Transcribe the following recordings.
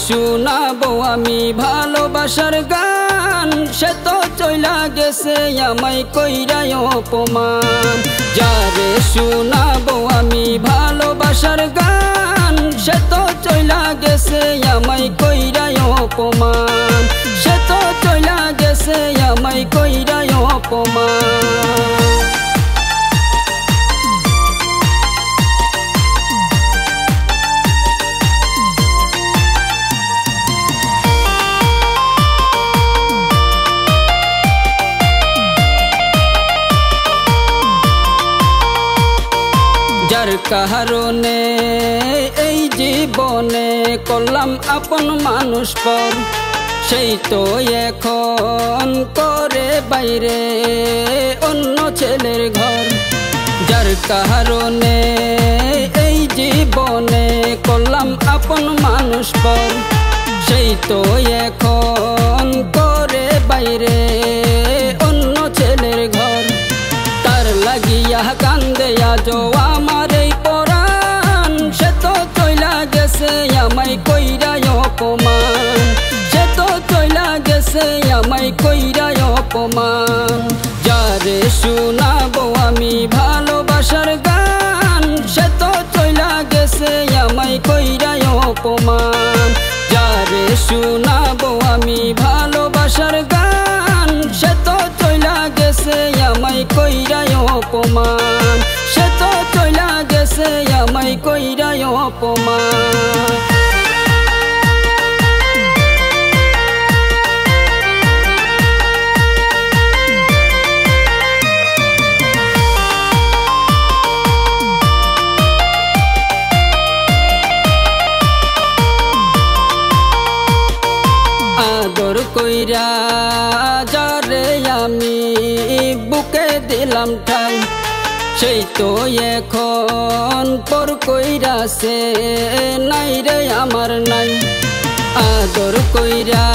শোনাবো আমি ভালোবাসার গান, সে তো চইলা গেছে আমায় কইরাই অপমান। যারে শোনাবো আমি ভালোবাসার গান, সে তো চইলা গেছে আমায় কইরাই অপমান, সে তো চইলা গেছে আমায় কইরাই অপমান। যার কারণে এই জীবনে করলাম আপন মানুষ পর, সেই তো এখন করে বাইরে অন্য ছেলের ঘর। যার কারণে এই জীবনে করলাম আপন মানুষ পর, সেই তো এখন করে বাইরে অন্য ছেলের ঘর। তার লাগিয়া কান্দে আজো আমার এই পরাণ, সে তো চইলা গেছে আমায় কইরাই অপমান, সে তো চইলা গেছে আমায় কইরাই অপমান। যারে শোনাবো আমি ভালোবাসার গান, সে তো চইলা গেছে আমায় কইরাই অপমান। যারে শোনাবো আমি ভালোবাসার গান, সে তো চইলা গেছে আমায় কইরাই অপমান, সে তো চইলা গেছে আমায় কইরাই অপমান। আদর কইরা যারে আমি বুকে দিলাম ঠাই, সেই তো এখন পর কইরাছে নাই রে আমার নাই। আদর কইরা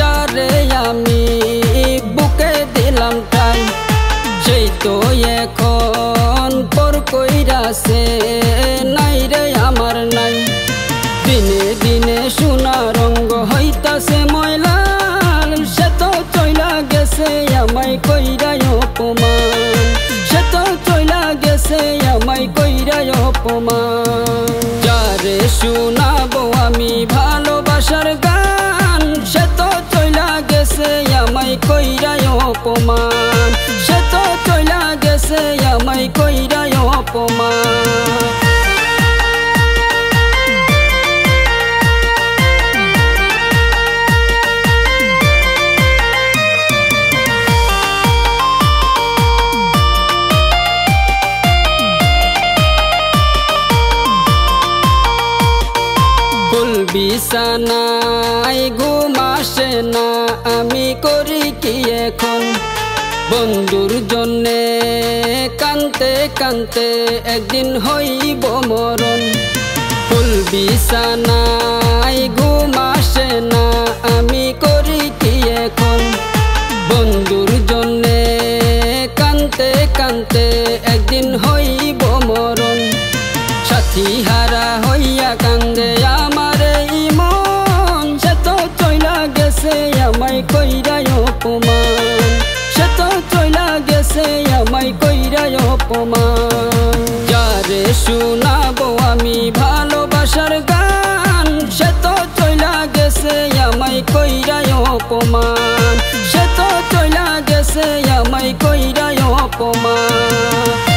যারে আমি বুকে দিলাম ঠাই, সেই তো এখন পর কইরাছে নাই রে আমার নাই। দিনে দিনে সোনা রঙ্গ হইতাছে ময়লাল, সে তো চইলা গেছে আমায় কইরাই অপমান, সে তো চইলা গেছে আমায় কইরাই অপমান। যারে শোনাবো আমি ভালোবাসার গান, সে তো চইলা গেছে আমায় কইরাই অপমান, সে তো চইলা গেছে আমায় কইরাই অপমান। বিছানায় ঘুম আসে না, আমি করি কি এখন? বন্ধুর জন্যে কানতে কানতে একদিন হইব মরণ। ফুল বিছানায় ঘুম আসে না, আমি করি কি এখন? বন্ধুর জন্যে কানতে কানতে একদিন হইব মরণ। সাথী হারা হইয়া কান্দে আমার মন, সে তো চইলা গেছে আমায় কইরাই অপমান, সে তো চইলা গেছে আমায় কইরাই অপমান। যারে শোনাবো আমি ভালোবাসার গান, সে তো চইলা গেছে আমায় কইরাই অপমান, সে তো চইলা গেছে আমায় কইরাই অপমান।